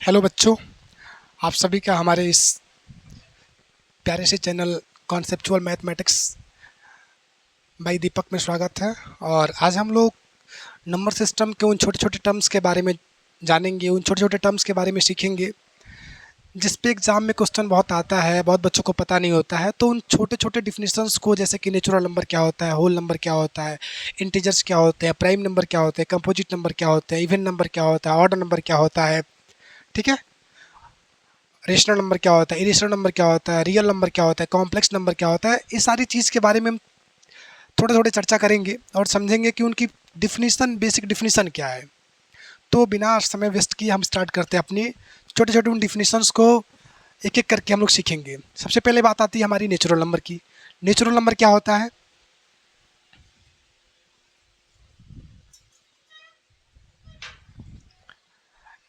Hello बच्चों, आप सभी का हमारे इस प्यारे से चैनल कॉन्सेप्चुअल मैथमेटिक्स बाय दीपक में स्वागत है। और आज हम लोग नंबर सिस्टम के उन छोटे छोटे टर्म्स के बारे में जानेंगे, उन छोटे छोटे टर्म्स के बारे में सीखेंगे जिस पे एग्ज़ाम में क्वेश्चन बहुत आता है, बहुत बच्चों को पता नहीं होता है। तो उन छोटे छोटे डिफिनीशंस को, जैसे कि नेचुरल नंबर क्या होता है, होल नंबर क्या होता है, इंटीजर्स क्या होते हैं, प्राइम नंबर क्या होते हैं, कंपोजिट नंबर क्या होते हैं, इवन नंबर क्या होता है, ऑड नंबर क्या होता है, ठीक है, रेशनल नंबर क्या होता है, इरेशनल नंबर क्या होता है, रियल नंबर क्या होता है, कॉम्प्लेक्स नंबर क्या होता है, इस सारी चीज़ के बारे में हम थोड़े थोड़े चर्चा करेंगे और समझेंगे कि उनकी डिफिनीशन, बेसिक डिफिनीशन क्या है। तो बिना समय वेस्ट किए हम स्टार्ट करते हैं अपनी छोटे छोटे उन डिफिनीशंस को एक एक करके हम लोग सीखेंगे। सबसे पहले बात आती है हमारी नेचुरल नंबर की। नेचुरल नंबर क्या होता है?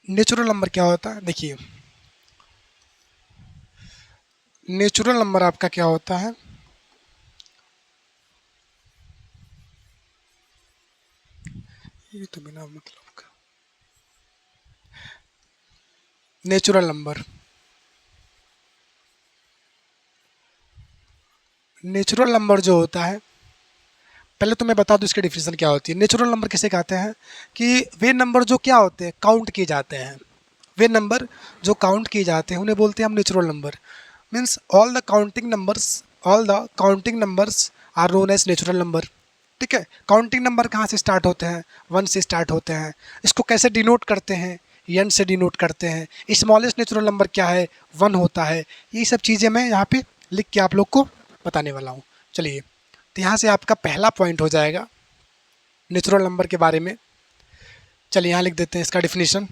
नेचुरल नंबर क्या होता है, देखिए, नेचुरल नंबर आपका क्या होता है, ये तो बिना मतलब का नेचुरल नंबर, नेचुरल नंबर जो होता है, पहले तो मैं बता दूं इसकी डिफिनेशन क्या होती है। नेचुरल नंबर किसे कहते हैं कि वे नंबर जो क्या होते हैं, काउंट किए जाते हैं। वे नंबर जो काउंट किए जाते हैं उन्हें बोलते हैं हम natural number. Means all the counting numbers are known as natural number. ठीक है, काउंटिंग नंबर कहाँ से स्टार्ट होते हैं? वन से स्टार्ट होते हैं। इसको कैसे डिनोट करते हैं? एन से डिनोट करते हैं। स्मॉलेस्ट नेचुरल नंबर क्या है? वन होता है। ये सब चीज़ें मैं यहाँ पे लिख के आप लोग को बताने वाला हूँ। चलिए, तो यहाँ से आपका पहला पॉइंट हो जाएगा नेचुरल नंबर के बारे में। चलिए यहाँ लिख देते हैं इसका definition.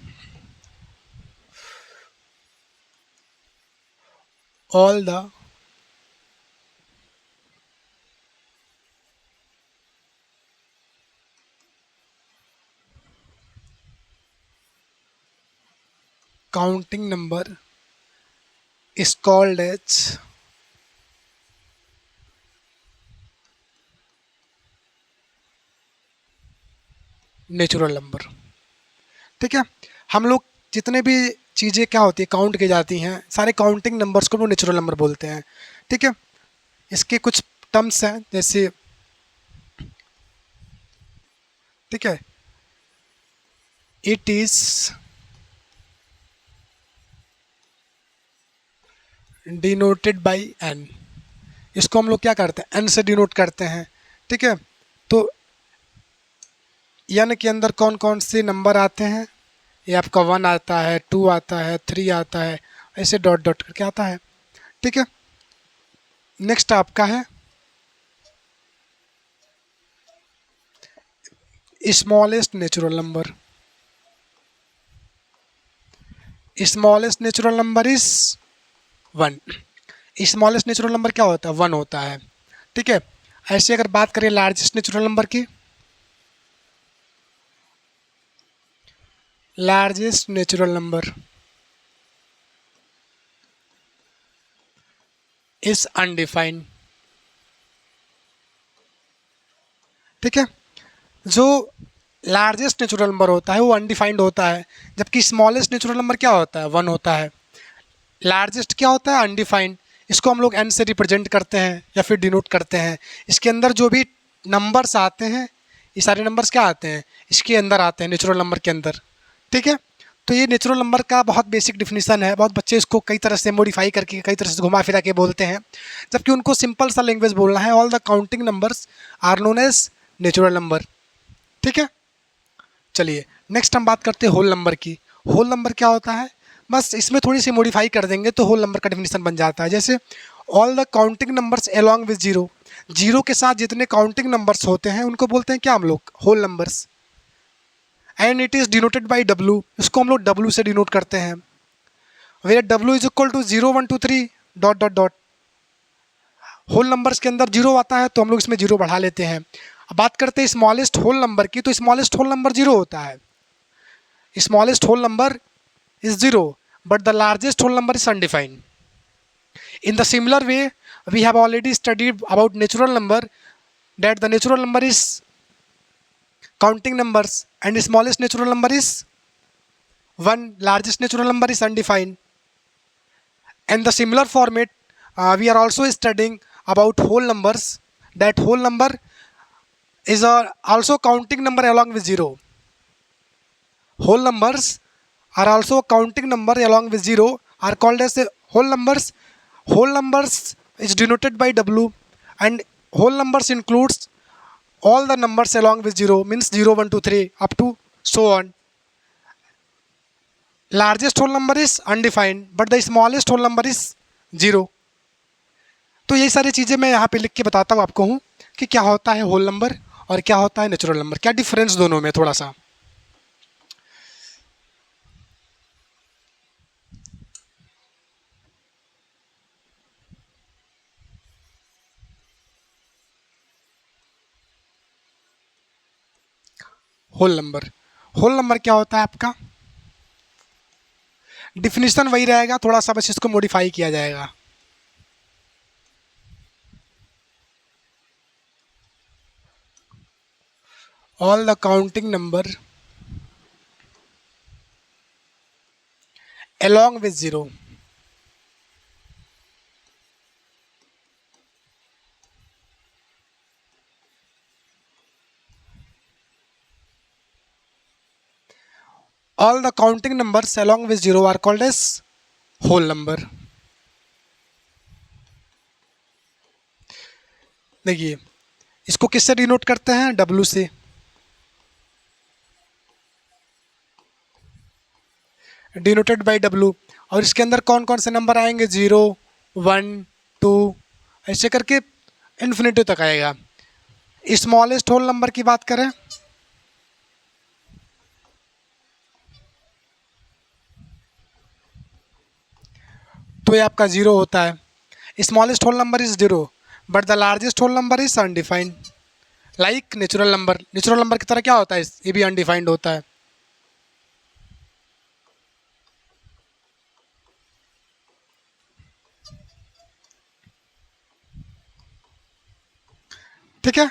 All the counting number is called as natural number. ठीक है, हम लोग जितने भी चीज़ें क्या होती है, काउंट की जाती हैं, सारे काउंटिंग नंबर्स को वो नेचुरल नंबर बोलते हैं। ठीक है, इसके कुछ टर्म्स हैं, जैसे, ठीक है, it is denoted by N. इसको हम लोग क्या करते हैं, एन से डिनोट करते हैं। ठीक है, तो एन के अंदर कौन कौन से नंबर आते हैं? ये आपका वन आता है, टू आता है, थ्री आता है, ऐसे डॉट डॉट करके आता है। ठीक है, नेक्स्ट आपका है smallest natural number. Smallest natural number is one. Smallest natural number क्या होता है? वन होता है। ठीक है, ऐसे अगर बात करें लार्जेस्ट नेचुरल नंबर की, largest natural number is undefined. ठीक है, जो लार्जेस्ट नेचुरल नंबर होता है वो अनडिफाइंड होता है, जबकि स्मॉलेस्ट नेचुरल नंबर क्या होता है? वन होता है। लार्जेस्ट क्या होता है? अनडिफाइंड। इसको हम लोग एन से रिप्रेजेंट करते हैं या फिर डिनोट करते हैं। इसके अंदर जो भी नंबर्स आते हैं, ये सारे नंबर्स क्या आते हैं? इसके अंदर आते हैं, नेचुरल नंबर के अंदर। ठीक है, तो ये नेचुरल नंबर का बहुत बेसिक डिफिनीशन है। बहुत बच्चे इसको कई तरह से मॉडिफाई करके, कई तरह से घुमा फिरा के बोलते हैं, जबकि उनको सिंपल सा लैंग्वेज बोलना है, all the counting numbers are known as natural number. ठीक है, चलिए नेक्स्ट हम बात करते हैं होल नंबर की। होल नंबर क्या होता है? बस इसमें थोड़ी सी मॉडिफाई कर देंगे तो होल नंबर का डिफिनीशन बन जाता है। जैसे all the counting numbers along with zero. Zero के साथ जितने काउंटिंग नंबर्स होते हैं उनको बोलते हैं क्या हम लोग? Whole numbers. And it is denoted by W. इसको हम लोग डब्लू से डिनोट करते हैं। Where W is equal to zero one two three dot dot dot. Whole numbers के अंदर जीरो आता है तो हम लोग इसमें जीरो बढ़ा लेते हैं। अब बात करते हैं स्मॉलेस्ट होल नंबर की, तो स्मॉलेस्ट होल नंबर जीरो होता है। Smallest whole number is 0 but the largest whole number is undefined. In the similar way, we have already studied about natural number, that the natural number is counting numbers and the smallest natural number is one largest natural number is undefined. And the similar format, we are also studying about whole numbers. That whole number is also counting number along with zero. Whole numbers are also counting number along with zero are called as whole numbers. Whole numbers is denoted by W, and whole numbers includes all the numbers along with zero, means 0, 1, 2, 3 up to so on. Largest whole number is undefined, but the smallest whole number is zero. तो यही सारी चीज़ें मैं यहाँ पे लिख के बताता हूँ आपको हूँ कि क्या होता है होल नंबर और क्या होता है नेचुरल नंबर, क्या डिफरेंस दोनों में थोड़ा सा. होल नंबर क्या होता है आपका? डिफिनीशन वही रहेगा, थोड़ा सा बस इसको मॉडिफाई किया जाएगा. All the counting number along with zero. All the counting numbers along with zero are called as whole number. देखिए इसको किससे डिनोट करते हैं? W से. Denoted by W. और इसके अंदर कौन कौन से नंबर आएंगे? 0, 1, 2 ऐसे करके इन्फिनिटी तक आएगा. स्मॉलेस्ट होल नंबर की बात करें तो ये आपका 0 होता है. Smallest whole number is 0, but the largest whole number is undefined. Like natural number की तरह क्या होता है? ये भी अनडिफाइंड होता है. ठीक है.